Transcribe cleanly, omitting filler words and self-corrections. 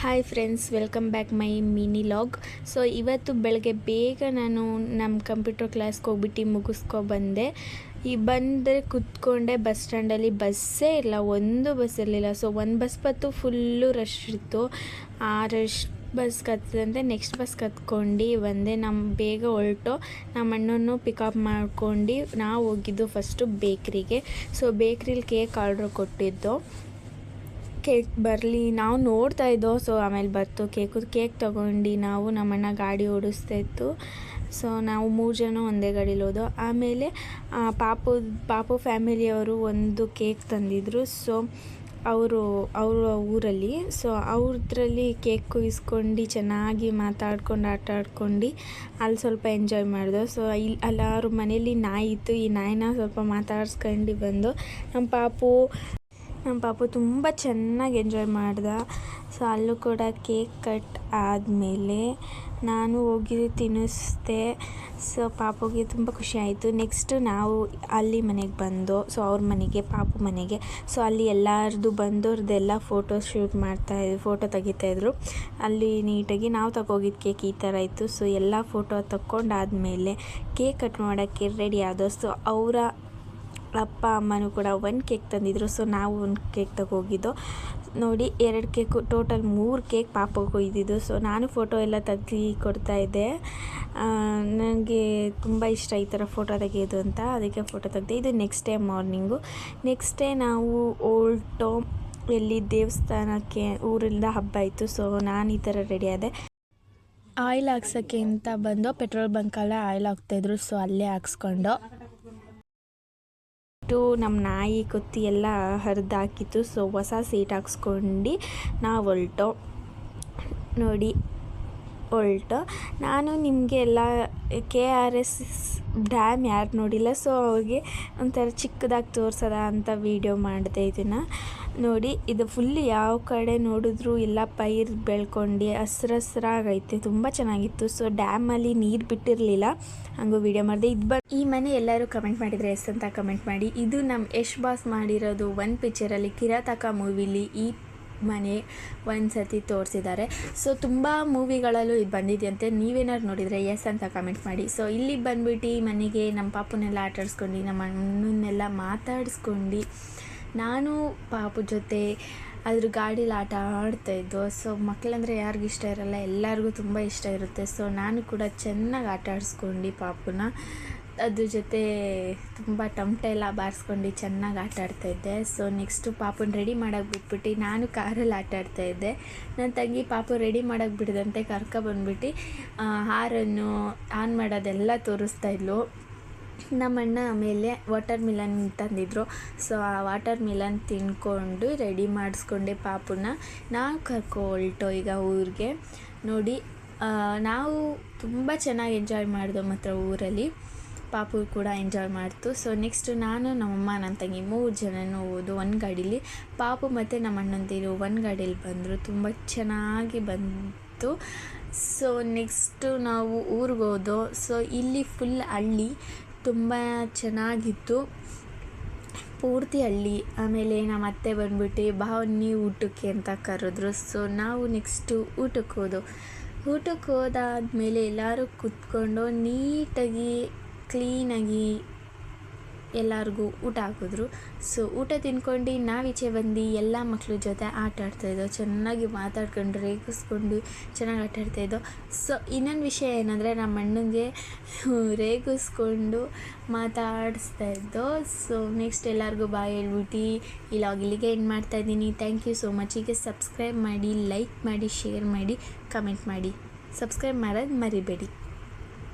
Hi friends, welcome back my mini log. So ಇವತ್ತು ಬೆಳಗ್ಗೆ ಬೇಗ ನಾನು ನಮ್ಮ ಕಂಪ್ಯೂಟರ್ ಕ್ಲಾಸ್ಗೆ ಹೋಗ್ಬಿಟ್ಟು ಮುಗಿಸ್ಕೊಬಂದೆ. ಬಂದರೆ ಕೂತ್ಕೊಂಡೆ ಬಸ್ ಸ್ಟ್ಯಾಂಡಲ್ಲಿ. ಬಸ್ಸೇ ಇಲ್ಲ, ಒಂದು ಬಸ್ ಇರಲಿಲ್ಲ. ಸೊ ಒಂದು ಬಸ್ ಬತ್ತು ಫುಲ್ಲು ರಶ್ ಇತ್ತು. ಆ ರಶ್ ಬಸ್ ಕತ್ತದಂತೆ ನೆಕ್ಸ್ಟ್ ಬಸ್ ಕತ್ಕೊಂಡು ಬಂದೆ. ಬೇಗ ಹೊರಟು ನಮ್ಮ ಅಣ್ಣನೂ ಪಿಕಪ್ ಮಾಡ್ಕೊಂಡು ನಾವು ಹೋಗಿದ್ದು ಫಸ್ಟು ಬೇಕ್ರಿಗೆ. ಸೊ ಬೇಕ್ರಿಲಿ ಕೇಕ್ ಆರ್ಡ್ರ್ ಕೊಟ್ಟಿದ್ದು. ಕೇಕ್ ಬರಲಿ ನಾವು ನೋಡ್ತಾ ಇದ್ದೋ. ಸೊ ಆಮೇಲೆ ಬರ್ತು ಕೇಕ್ ತೊಗೊಂಡು ನಾವು ನಮ್ಮಣ್ಣ ಗಾಡಿ ಓಡಿಸ್ತಾಯಿತ್ತು. ಸೊ ನಾವು 3 ಜನ ಒಂದೇ ಗಾಡೀಲಿ ಹೋದೋ. ಆಮೇಲೆ ಪಾಪು ಫ್ಯಾಮಿಲಿಯವರು ಒಂದು ಕೇಕ್ ತಂದಿದ್ರು. ಸೊ ಅವರ ಊರಲ್ಲಿ ಅವ್ರದ್ರಲ್ಲಿ ಕೇಕ್ ಕುಯ್ಸ್ಕೊಂಡು ಚೆನ್ನಾಗಿ ಮಾತಾಡ್ಕೊಂಡು ಆಟ ಆಡ್ಕೊಂಡು ಅಲ್ಲಿ ಸ್ವಲ್ಪ ಎಂಜಾಯ್ ಮಾಡಿದೋ. ಸೊ ಎಲ್ಲರ ಮನೇಲಿ ನಾಯಿ ಇತ್ತು. ಈ ನಾಯಿನ ಸ್ವಲ್ಪ ಮಾತಾಡ್ಸ್ಕೊಂಡು ಬಂದು ನಮ್ಮ ಪಾಪು ತುಂಬ ಚೆನ್ನಾಗಿ ಎಂಜಾಯ್ ಮಾಡ್ದ. ಸೊ ಅಲ್ಲೂ ಕೂಡ ಕೇಕ್ ಕಟ್ ಆದಮೇಲೆ ನಾನು ಹೋಗಿ ತಿನ್ನಿಸ್ದೆ. ಸೊ ಪಾಪುಗೆ ತುಂಬ ಖುಷಿ ಆಯಿತು. ನೆಕ್ಸ್ಟ್ ನಾವು ಅಲ್ಲಿ ಮನೆಗೆ ಬಂದು, ಸೊ ಅವ್ರ ಮನೆಗೆ, ಪಾಪು ಮನೆಗೆ. ಸೊ ಅಲ್ಲಿ ಎಲ್ಲರದು ಬಂದವ್ರದ್ದೆಲ್ಲ ಫೋಟೋ ತೆಗಿತಾಯಿದ್ರು. ಅಲ್ಲಿ ನೀಟಾಗಿ ನಾವು ತಗೋಗಿದ್ದು ಕೇಕ್ ಈ ಥರ ಇತ್ತು. ಸೊ ಎಲ್ಲ ಫೋಟೋ ತಗೊಂಡಾದ್ಮೇಲೆ ಕೇಕ್ ಕಟ್ ಮಾಡೋಕ್ಕೆ ರೆಡಿ ಆದೋ. ಸೊ ಅವರ ಅಪ್ಪ ಅಮ್ಮನೂ ಕೂಡ ಒಂದು ಕೇಕ್ ತಂದಿದ್ರು. ಸೊ ನಾವು ಒಂದು ಕೇಕ್ ತಗೋಗಿದ್ದು ನೋಡಿ. 2 ಕೇಕು, ಟೋಟಲ್ 3 ಕೇಕ್ ಪಾಪಗೂ ಇದ್ದಿದ್ದು. ಸೊ ನಾನು ಫೋಟೋ ಎಲ್ಲ ಕೊಡ್ತಾಯಿದ್ದೆ. ನನಗೆ ತುಂಬ ಇಷ್ಟ ಈ ಥರ ಫೋಟೋ ತೆಗೆಯೋದು ಅಂತ, ಅದಕ್ಕೆ ಫೋಟೋ ತೆಗೆದೆ. ಇದು next day morning. Next day ನಾವು ಎಲ್ಲಿ ದೇವಸ್ಥಾನಕ್ಕೆ, ಊರಿಂದ ಹಬ್ಬ ಇತ್ತು. ಸೊ ನಾನು ಈ ಥರ ರೆಡಿ ಆದೆ. ಆಯಿಲ್ ಹಾಕ್ಸೋಕ್ಕೆ ಅಂತ ಬಂದು ಪೆಟ್ರೋಲ್ ಬಂಕಲ್ಲೇ ಆಯಿಲ್ ಹಾಕ್ತಾಯಿದ್ರು. ಸೊ ಅಲ್ಲೇ ಹಾಕ್ಸ್ಕೊಂಡು ನಮ್ಮ ನಾಯಿ ಕೊತ್ತಿ ಎಲ್ಲ ಹರಿದಾಕಿತ್ತು. ಸೊ ಹೊಸ ಸೀಟ್ ಹಾಕ್ಸ್ಕೊಂಡು ನಾವು ಹೊರಟು ನಾನು ನಿಮಗೆ ಎಲ್ಲ KRS ಡ್ಯಾಮ್ ಯಾರು ನೋಡಿಲ್ಲ, ಸೊ ಅವ್ರಿಗೆ ಒಂಥರ ಚಿಕ್ಕದಾಗಿ ತೋರಿಸೋದ ಅಂತ ವೀಡಿಯೋ ಮಾಡಿದೆ. ಇದನ್ನು ನೋಡಿ, ಇದು ಫುಲ್ ಯಾವ ಕಡೆ ನೋಡಿದ್ರು ಎಲ್ಲ ಪೈರು ಬೆಳ್ಕೊಂಡು ಹಸ್ರಾಗೈತೆ, ತುಂಬ ಚೆನ್ನಾಗಿತ್ತು. ಸೊ ಡ್ಯಾಮಲ್ಲಿ ನೀರು ಬಿಟ್ಟಿರಲಿಲ್ಲ, ಹಂಗೂ ವೀಡಿಯೋ ಮಾಡಿದೆ. ಈ ಮನೆ ಎಲ್ಲರೂ ಕಮೆಂಟ್ ಮಾಡಿದರೆ ಎಸ್ ಅಂತ ಕಮೆಂಟ್ ಮಾಡಿ. ಇದು ನಮ್ಮ ಯಶ್ ಬಾಸ್ ಮಾಡಿರೋದು ಒಂದು ಪಿಕ್ಚರಲ್ಲಿ, ಕಿರಾತಕ ಮೂವಿಲಿ ಈ ಮನೆ ಒಂದು ಸತಿ ತೋರಿಸಿದ್ದಾರೆ. ಸೊ ತುಂಬ ಮೂವಿಗಳಲ್ಲೂ ಇದು ಬಂದಿದೆಯಂತೆ. ನೀವೇನಾದ್ರು ನೋಡಿದರೆ ಎಸ್ ಅಂತ ಕಮೆಂಟ್ ಮಾಡಿ. ಸೊ ಇಲ್ಲಿ ಬಂದ್ಬಿಟ್ಟು ಮನೆಗೆ ನಮ್ಮ ಪಾಪುನೆಲ್ಲ ಆಟಾಡಿಸ್ಕೊಂಡು, ನಮ್ಮ ಅಣ್ಣನ್ನೆಲ್ಲ ಮಾತಾಡಿಸ್ಕೊಂಡು, ನಾನು ಪಾಪು ಜೊತೆ ಅದ್ರ ಗಾಡೀಲಿ ಆಟ ಆಡ್ತಾಯಿದ್ದು. ಸೊ ಮಕ್ಕಳಂದರೆ ಯಾರಿಗಿಷ್ಟ ಇರಲ್ಲ, ಎಲ್ಲರಿಗೂ ತುಂಬ ಇಷ್ಟ ಇರುತ್ತೆ. ಸೊ ನಾನು ಕೂಡ ಚೆನ್ನಾಗಿ ಆಟ ಆಡಿಸ್ಕೊಂಡು ಪಾಪುನ ಅದ್ರ ಜೊತೆ ತುಂಬ ಟಮಟೆ ಎಲ್ಲ ಬಾರಿಸ್ಕೊಂಡು ಚೆನ್ನಾಗಿ ಆಟ ಆಡ್ತಾಯಿದ್ದೆ. ಸೊ ನೆಕ್ಸ್ಟು ಪಾಪುನ ರೆಡಿ ಮಾಡೋಕ್ಕೆ ಬಿಟ್ಬಿಟ್ಟು ನಾನು ಕಾರಲ್ಲಿ ಆಟ ಆಡ್ತಾಯಿದ್ದೆ. ನನ್ನ ತಂಗಿ ಪಾಪು ರೆಡಿ ಮಾಡೋಕ್ಕೆ ಬಿಡದಂತೆ ಕರ್ಕೊಬಂದ್ಬಿಟ್ಟು ಹಾರನ್ನು ಆನ್ ಮಾಡೋದೆಲ್ಲ ತೋರಿಸ್ತಾಯಿದ್ಲು. ನಮ್ಮಣ್ಣ ಆಮೇಲೆ ವಾಟರ್ ಮಿಲನ್ ತಂದಿದ್ರು. ಸೊ ಆ ವಾಟರ್ ಮಿಲನ್ ತಿನ್ಕೊಂಡು ರೆಡಿ ಮಾಡಿಸ್ಕೊಂಡೆ ಪಾಪುನ. ನಾವು ಹೊರಟು ಈಗ ಊರಿಗೆ. ನೋಡಿ, ನಾವು ತುಂಬ ಚೆನ್ನಾಗಿ ಎಂಜಾಯ್ ಮಾಡಿದೋ ಮಾತ್ರ ಊರಲ್ಲಿ. ಪಾಪು ಕೂಡ ಎಂಜಾಯ್ ಮಾಡ್ತು. ಸೊ ನೆಕ್ಸ್ಟ್ ನಾನು, ನಮ್ಮಮ್ಮ, ನನ್ನ ತಂಗಿ 3 ಜನನೂ ಹೋದು ಒಂದು ಗಾಡೀಲಿ. ಪಾಪು ಮತ್ತು ನಮ್ಮ ಅಣ್ಣಂದಿರು ಒಂದು ಗಾಡೀಲಿ ಬಂದರು. ತುಂಬ ಚೆನ್ನಾಗಿ ಬಂತು. ಸೊ ನೆಕ್ಸ್ಟು ನಾವು ಊರಿಗೆ ಹೋದೋ. ಸೊ ಇಲ್ಲಿ ಫುಲ್ ಹಳ್ಳಿ, ತುಂಬ ಚೆನ್ನಾಗಿತ್ತು, ಪೂರ್ತಿ ಹಳ್ಳಿ. ಆಮೇಲೆ ನಮ್ಮ ಅತ್ತೆ ಬಂದ್ಬಿಟ್ಟು ಬನ್ನಿ ಊಟಕ್ಕೆ ಅಂತ ಕರೆದ್ರು. ಸೊ ನಾವು ನೆಕ್ಸ್ಟು ಊಟಕ್ಕೆ ಹೋದಾದ್ಮೇಲೆ ಎಲ್ಲರೂ ಕೂತ್ಕೊಂಡು ನೀಟಾಗಿ ಕ್ಲೀನಾಗಿ ಎಲ್ಲರಿಗೂ ಊಟ ಹಾಕಿದ್ರು. ಸೊ ಊಟ ತಿನ್ಕೊಂಡು ನಾವೀಚೆ ಬಂದು ಎಲ್ಲ ಮಕ್ಕಳ ಜೊತೆ ಆಟ ಆಡ್ತಾಯಿದ್ದೋ, ಚೆನ್ನಾಗಿ ಮಾತಾಡ್ಕೊಂಡು ರೇಗಿಸ್ಕೊಂಡು ಚೆನ್ನಾಗಿ ಆಟ ಆಡ್ತಾಯಿದ್ದೋ. ಸೊ ಇನ್ನೊಂದು ವಿಷಯ ಏನಂದರೆ, ನಮ್ಮ ಅಣ್ಣಂಗೆ ರೇಗಿಸ್ಕೊಂಡು ಮಾತಾಡಿಸ್ತಾಯಿದ್ದೋ. ಸೊ ನೆಕ್ಸ್ಟ್ ಎಲ್ಲರಿಗೂ ಬಾಯ್ ಹೇಳ್ಬಿಟ್ಟು ಈ ಲಾಗ್ ಇಲ್ಲಿಗೆ ಎಂಡ್ ಮಾಡ್ತಾಯಿದ್ದೀನಿ. Thank you so much. ಈಗ ಸಬ್ಸ್ಕ್ರೈಬ್ ಮಾಡಿ, ಲೈಕ್ ಮಾಡಿ, ಶೇರ್ ಮಾಡಿ, ಕಮೆಂಟ್ ಮಾಡಿ. ಸಬ್ಸ್ಕ್ರೈಬ್ ಮಾಡೋದು ಮರಿಬೇಡಿ.